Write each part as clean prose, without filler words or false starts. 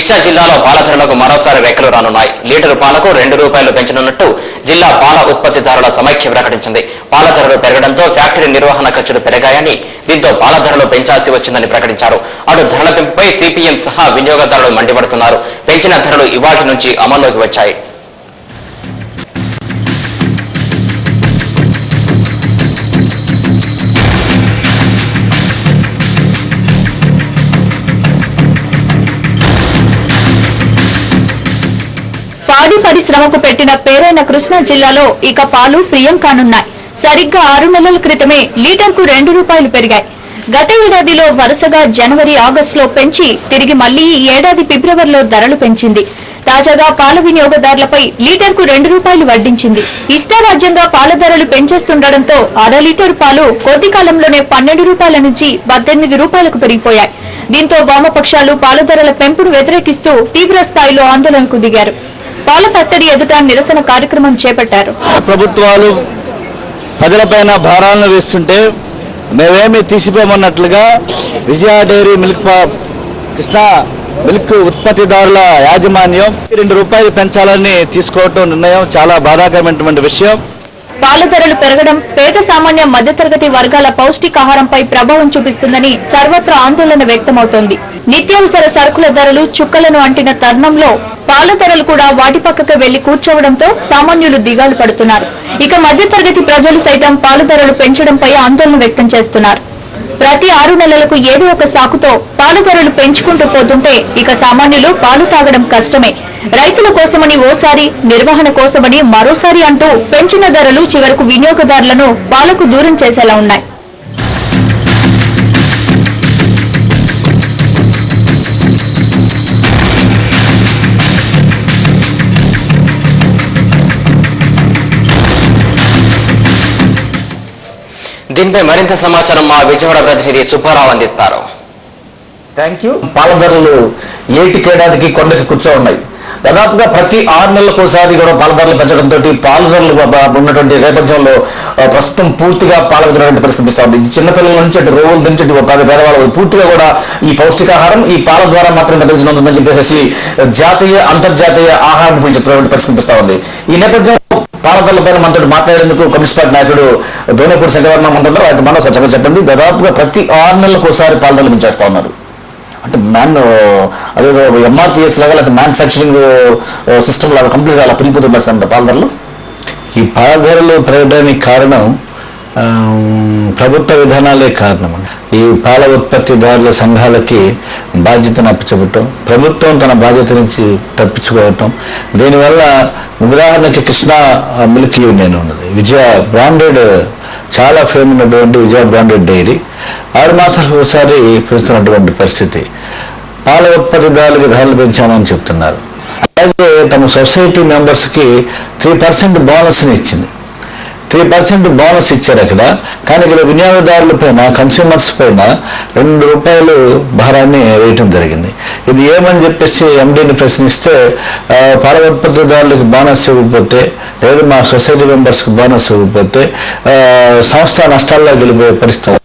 కృష్ణా జిల్లాలో పాల ధరలకు మరోసారి రెక్కలు రానున్నాయి. లీటరు పాలకు ₹2 పెంచనున్నట్టు జిల్లా పాల ఉత్పత్తిదారుల సమైక్య ప్రకటించింది. పాల ధరలు పెరగడంతో ఫ్యాక్టరీ నిర్వహణ ఖర్చులు పెరిగాయని, దీంతో పాల ధరలు పెంచాల్సి వచ్చిందని ప్రకటించారు. అటు ధరల పెంపుపై సిపిఎం సహా వినియోగదారులు మండిపడుతున్నారు. పెంచిన ధరలు ఇవాళ్టి నుంచి అమల్లోకి వచ్చాయి. పాడి పరిశ్రమకు పెట్టిన పేరైన కృష్ణా జిల్లాలో ఇక పాలు ప్రియం కానున్నాయి. సరిగ్గా 6 నెలల క్రితమే లీటర్కు ₹2 పెరిగాయి. గత ఏడాదిలో వరుసగా జనవరి, ఆగస్టులో పెంచి తిరిగి మళ్లీ ఈ ఏడాది ఫిబ్రవరిలో ధరలు పెంచింది. తాజాగా పాల వినియోగదారులపై లీటర్కు ₹2 వడ్డించింది. ఇష్టారాజ్యంగా పాల ధరలు పెంచేస్తుండటంతో అర లీటర్ పాలు కొద్ది కాలంలోనే ₹12 నుంచి ₹18కు పెరిగిపోయాయి. దీంతో వామపక్షాలు పాల ధరల పెంపును వ్యతిరేకిస్తూ తీవ్ర స్థాయిలో ఆందోళనకు దిగారు. పాల ఫ్యాక్టరీ ఎదుట నిరసన కార్యక్రమం చేపట్టారు. ప్రభుత్వాలు ప్రజలపైన భారాలను వేస్తుంటే మేమేమి తీసిపోమన్నట్లుగా విజయ డైరీ కృష్ణా మిల్క్ ఉత్పత్తిదారుల యాజమాన్యం ₹2 పెంచాలని తీసుకోవటం నిర్ణయం చాలా బాధాకరమైనటువంటి విషయం. పాల ధరలు పెరగడం పేద సామాన్య మధ్యతరగతి వర్గాల పౌష్టికాహారంపై ప్రభావం చూపిస్తుందని సర్వత్రా ఆందోళన వ్యక్తమవుతోంది. నిత్యావసర సరుకుల ధరలు చుక్కలను అంటిన తరుణంలో పాల ధరలు కూడా వాటి పక్కకు వెళ్లి కూర్చోవడంతో సామాన్యులు దిగాలు పడుతున్నారు. ఇక మధ్యతరగతి ప్రజలు సైతం పాల ధరలు పెంచడంపై ఆందోళన వ్యక్తం చేస్తున్నారు. ప్రతి 6 నెలలకు ఏదో ఒక సాకుతో పాల ధరలు పెంచుకుంటూ పోతుంటే ఇక సామాన్యులు పాలు తాగడం కష్టమే. రైతుల కోసమని ఓసారి, నిర్వహణ కోసమని మరోసారి అంటూ పెంచిన ధరలు చివరకు వినియోగదారులను పాలకు దూరం చేసేలా ఉన్నాయి. దీనిపై మరింత సమాచారం మా విజయవాడ ప్రతినిధి సుబ్బారావు అందిస్తారు. Thank you. పాల ధరలు ఏటికేడాదికి కొండకి కూర్చో ఉన్నాయి. దాదాపుగా ప్రతి 6 నెలలకోసారి కూడా పాల ధరలు పెంచడంతో పాల ధరలు ఉన్నటువంటి నేపథ్యంలో ప్రస్తుతం పూర్తిగా పాలకు దొరికినటువంటి పరిస్థితి కనిపిస్తూ ఉంది. చిన్నపిల్లల నుంచి అటు రోగుల నుంచి పేదవాళ్ళు పూర్తిగా కూడా ఈ పౌష్టికాహారం ఈ పాల ద్వారా మాత్రమే పెంచుతుందని చెప్పేసి జాతీయ, అంతర్జాతీయ ఆహారం చెప్పినటువంటి పరిస్థితి కనిపిస్తూ ఉంది. ఈ నేపథ్యంలో పాల ధరలపైన మనతో మాట్లాడేందుకు కమ్యూనిస్ట్ పార్టీ నాయకుడు దోనేపూడి శంకరవర్మ మనతో ఆయన మనం స్వచ్ఛంగా చెప్పండి. దాదాపుగా ప్రతి 6 నెలలకోసారి పాల ధరలు పెంచేస్తా ఉన్నారు. అంటే అదేదో ఎంఆర్పిఎస్ లాగా లేకపోతే మ్యానుఫ్యాక్చరింగ్ సిస్టమ్ లాగా కంప్లీట్గా అలా పెరిగిపోతుంది పాల ధరలు. ఈ పాల ధరలు పెరగడానికి కారణం ప్రభుత్వ విధానాలే కారణం. ఈ పాల ఉత్పత్తిదారుల సంఘాలకి బాధ్యతను అప్పచెప్పటం, ప్రభుత్వం తన బాధ్యత నుంచి తప్పించుకోవటం. దీనివల్ల ఉదాహరణకి కృష్ణా మిల్క్ యూనియన్ ఉన్నది, విజయ బ్రాండెడ్, చాలా ఫేమ్ ఉన్నటువంటి విజయ బ్రాండెడ్ డైరీ 6 మాసాలకు ఒకసారి పెంచుతున్నటువంటి పరిస్థితి. పాల ఉత్పత్తిదారులకి ధరలు పెంచామని చెప్తున్నారు. అలాగే తమ సొసైటీ మెంబర్స్కి 3% బోనస్ని ఇచ్చింది. 3% బోనస్ ఇచ్చారు అక్కడ. కానీ ఇక్కడ వినియోగదారుల పైన, కన్స్యూమర్స్ పైన ₹2 భారాన్ని వేయటం జరిగింది. ఇది ఏమని చెప్పేసి ఎండీని ప్రశ్నిస్తే పాల ఉత్పత్తిదారులకు బోనస్ ఇవ్వకపోతే, లేదు మా సొసైటీ మెంబర్స్కి బోనస్ ఇవ్వకపోతే సంస్థ నష్టాల్లో గెలిపోయే పరిస్థితి.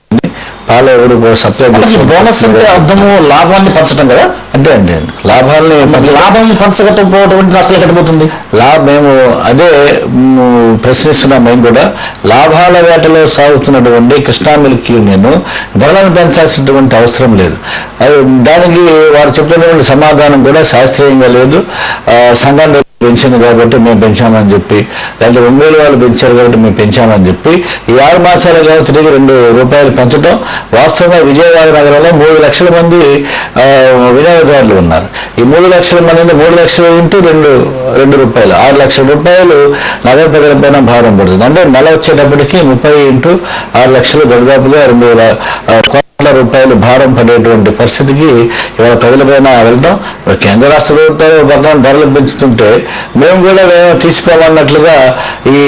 పాలు ఎవరు సప్లై బోనస్ అంటే అర్థము లాభాన్ని పంచడం కదా. అంతే అండి, లాభాన్ని పంచకపోవడం నష్టాలు కట్టబోతుంది. మేము అదే ప్రశ్నిస్తున్నాం. మేము కూడా లాభాల వేటలో సాగుతున్నటువంటి కృష్ణా మిల్క్ యూనియన్ ధరలను పెంచాల్సినటువంటి అవసరం లేదు. దానికి వారు చెప్పినటువంటి సమాధానం కూడా శాస్త్రీయంగా లేదు. సంఘాన్ని పెంచింది కాబట్టి మేము పెంచామని చెప్పి, లేకపోతే 2,000 వాళ్ళు పెంచారు కాబట్టి మేము పెంచామని చెప్పి ఈ 6 మాసాలుగా తిరిగి ₹2 పెంచడం. వాస్తవంగా విజయవాడ నగరంలో 3 లక్షల మంది వినియోగదారులు ఉన్నారు. ఈ 3 లక్షల మంది 3 లక్షలు ఇంటూ ₹2 6 లక్షల రూపాయలు నగర ప్రజలపైన భారం పడుతుంది. అంటే నెల వచ్చేటప్పటికి 30 ఇంటూ 6 లక్షలు దాదాపుగా ₹2,00,00,000 భారం పడేటువంటి పరిస్థితికి ఇవాళ ప్రజలపైన వెళ్ళడం. కేంద్ర రాష్ట్ర ప్రభుత్వాలు పక్కన ధరలు పెంచుతుంటే మేము కూడా తీసుకోవాలన్నట్లుగా ఈ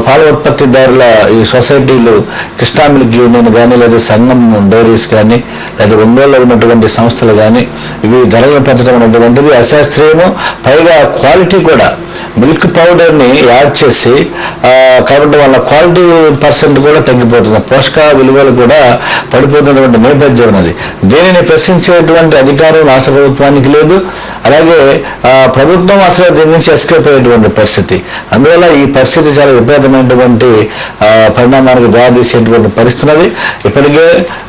పాల ఉత్పత్తిదారుల ఈ సొసైటీలు, కృష్ణా మిల్క్ యూనియన్ కానీ, లేదా సంఘం డైరీస్ కానీ, లేదా ఒంగోలులో ఉన్నటువంటి సంస్థలు కానీ ఇవి ధరలను పెంచడం అనేటువంటిది అశాస్త్రీయము. పైగా క్వాలిటీ కూడా మిల్క్ పౌడర్ని యాడ్ చేసి కాబట్టి వాళ్ళ క్వాలిటీ పర్సెంట్ కూడా తగ్గిపోతుంది, పోషక విలువలు కూడా పడిపోతున్నటువంటి నేపథ్యం ఉన్నది. దీనిని ప్రశ్నించేటువంటి అధికారం రాష్ట్ర ప్రభుత్వానికి లేదు. అలాగే ప్రభుత్వం అసలు దీని నుంచి ఎస్కేప్ అయ్యేటువంటి పరిస్థితి. అందువల్ల ఈ పరిస్థితి చాలా విపరీతమైనటువంటి పరిణామానికి దారితీసేటువంటి పరిస్థితి. ఇప్పటికే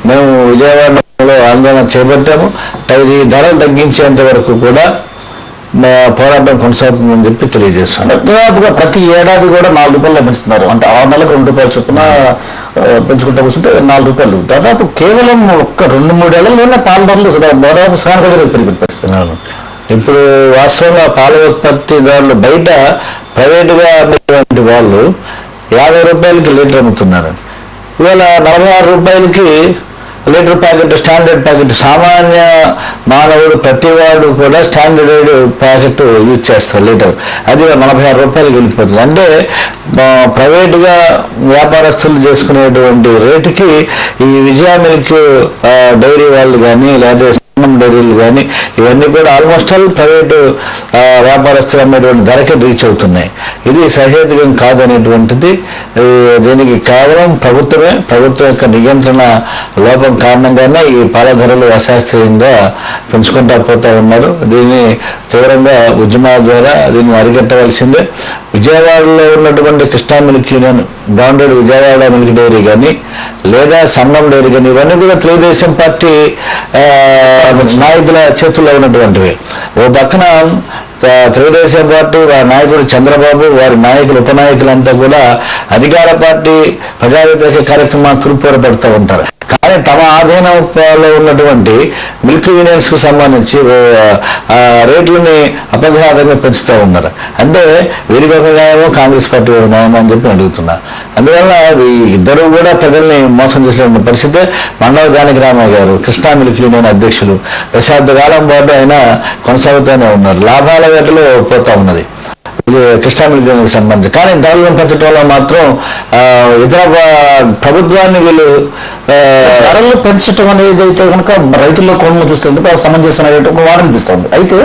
మేము విజయవాడలో ఆందోళన చేపట్టాము. ఈ ధరలు తగ్గించేంత వరకు కూడా పోరాటం కొనసాగుతుందని చెప్పి తెలియజేస్తున్నాను. దాదాపుగా ప్రతి ఏడాది కూడా 4 రూపాయలు పెంచుతున్నారు. అంటే 6 నెలలకు 2 రూపాయలు చొప్పున పెంచుకుంటూ కూర్చుంటే 4 రూపాయలు. దాదాపు కేవలం ఒక్క 2-3 ఏళ్లలోనే పాల ధరలు దాదాపు సగానికి పెరిగిపోయిస్తున్నాను. ఇప్పుడు వాస్తవంగా పాల ఉత్పత్తిదారులు బయట ప్రైవేటుగా అమ్మేటువంటి వాళ్ళు 50 రూపాయలకి లీటర్ అమ్ముతున్నారు. ఇవాళ 46 రూపాయలకి లీటర్ ప్యాకెట్, స్టాండర్డ్ ప్యాకెట్. సామాన్య మానవుడు ప్రతివాడు కూడా స్టాండర్డ్ ప్యాకెట్ యూజ్ చేస్తారు లీటర్. అది 46 రూపాయలకి వెళ్ళిపోతుంది. అంటే ప్రైవేటుగా వ్యాపారస్తులు చేసుకునేటువంటి రేటుకి ఈ విజయ మిల్క్ డైరీ వాళ్ళు కానీ లేదా డైరీలు కానీ ఇవన్నీ కూడా ఆల్మోస్ట్ ఆల్ ప్రైవేటు వ్యాపారస్తులు అమ్మేటువంటి ధరకే రీచ్ అవుతున్నాయి. ఇది సహేతుకం కాదనేటువంటిది. దీనికి కేవలం ప్రభుత్వం యొక్క నియంత్రణ లోపం కారణంగానే ఈ పాల ధరలు అశాస్త్రీయంగా పెంచుకుంటా పోతా ఉన్నారు. దీన్ని తీవ్రంగా ఉద్యమాల ద్వారా దీన్ని అరికట్టవలసిందే. విజయవాడలో ఉన్నటువంటి Krishna milk union, branded Vijayawada milk dairy కానీ లేదా సంగం డైరీ కానీ ఇవన్నీ కూడా తెలుగుదేశం పార్టీ నాయకుల చేతుల్లో ఉన్నటువంటివి. ఓ పక్కన తెలుగుదేశం పార్టీ వారి నాయకుడు చంద్రబాబు, వారి నాయకులు ఉపనాయకులంతా కూడా అధికార పార్టీ ప్రజా వ్యతిరేక కార్యక్రమాలు తురుపూరపడుతూ ఉంటారు. కానీ తమ ఆధీనంలో ఉన్నటువంటి మిల్క్ యూనియన్స్ కు సంబంధించి రేట్లని అపఘాతంగా పెంచుతూ ఉన్నారు. అంటే వీరికి ఒక న్యాయమో కాంగ్రెస్ పార్టీ ఒక న్యాయమో అని చెప్పి అడుగుతున్నా. అందువల్ల ఇద్దరు కూడా ప్రజల్ని మోసం చేసిన పరిస్థితి. మండవ జానకిరామయ్య గారు కృష్ణా మిల్క్ యూనియన్ అధ్యక్షులు దశాబ్ద కాలం పాటు ఆయన కొనసాగుతూనే ఉన్నారు. లాభాల వేటలో పోతా ఉన్నది కృష్ణా మిల్క్ యూనియన్కి సంబంధించి. కానీ ధరలను పెంచడం వల్ల మాత్రం ఇతర ప్రభుత్వాన్ని వీళ్ళు ధరలు పెంచడం అనేది అయితే కనుక రైతుల్లో కోణంలో చూస్తే సమంజసమైన వాడనిపిస్తుంది. అయితే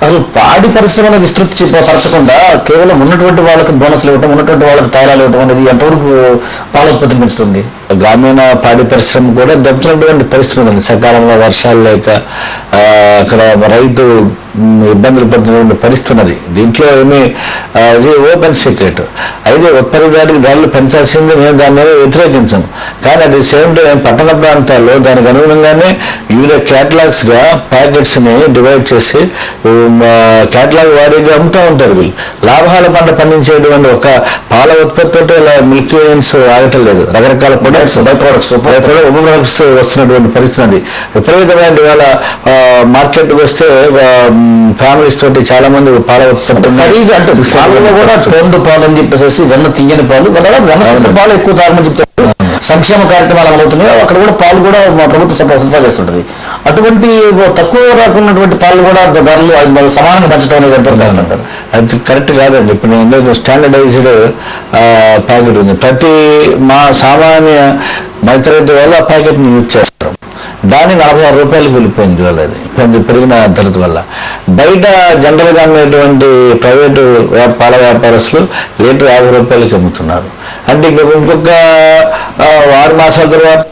అసలు పాడి పరిశ్రమను విస్తృతి పరచకుండా కేవలం ఉన్నటువంటి వాళ్ళకి బోనస్లు ఇవ్వటం, ఉన్నటువంటి వాళ్ళకి తాయిలాలు ఇవ్వటం అనేది ఎంతవరకు పాల ఉత్పత్తిని పెంచుతుంది? గ్రామీణ పాడి పరిశ్రమ కూడా దెబ్బతిన్నటువంటి పరిస్థితి ఉంది. సకాలంలో వర్షాలు లేక అక్కడ రైతు ఇబ్బందులు పడుతున్నటువంటి పరిస్థితి ఉన్నది. దీంట్లో ఏమీ ఇది ఓపెన్ సీక్రెట్. అయితే ఉత్పత్తిదారుడికి ధరలు పెంచాల్సింది మేము దాని మీద వ్యతిరేకించాము. కానీ అట్ ది సేమ్ టైం పట్టణ ప్రాంతాల్లో దానికి అనుగుణంగానే వివిధ క్యాటలాగ్స్ గా ప్యాకెట్స్ ని డివైడ్ చేసి క్యాటలాగ్ వారీగా అమ్ముతూ ఉంటారు. వీళ్ళు లాభాల పంట పండించేటువంటి ఒక పాల ఉత్పత్తి మిల్క్ యూనియన్స్ ఆగటం లేదు. రకరకాల ప్రొడక్ట్స్ వస్తున్నటువంటి పరిస్థితి. విపరీతమైన ఇవాళ మార్కెట్కి వస్తే ఫ్యామిలీస్ తోటి చాలా మంది పాల ఉత్పత్తి అంటే పాలలో కూడా తోండు పాలు అని చెప్పేసి వెన్న తీయని పాలు, వెన్న పాలు ఎక్కువ తాగమని చెప్తారు. సంక్షేమ కార్యక్రమాలు అమలవుతున్నాయి, అక్కడ కూడా పాలు కూడా మా ప్రభుత్వం సరఫరా చేస్తుంటది. అటువంటి తక్కువ రాకున్నటువంటి పాలు కూడా ధరలు సమానంగా పెంచడం అనేది ఎంత అది కరెక్ట్ కాదండి. ఇప్పుడు నేను స్టాండర్డైజ్డ్ ప్యాకెట్ ఉంది. ప్రతి మా సామాన్య మధ్యతరగతి వల్ల ఆ ప్యాకెట్ని యూజ్ చేస్తాం. దాన్ని 46 రూపాయలకు వెళ్ళిపోయింది వాళ్ళది కొంచెం పెరిగిన ధరల వల్ల. బయట జనరల్గా అమ్మేటువంటి ప్రైవేటు పాల వ్యాపారస్తులు లీటర్ 50 రూపాయలకి అమ్ముతున్నారు. అంటే ఇంకొక 6 మాసాల తర్వాత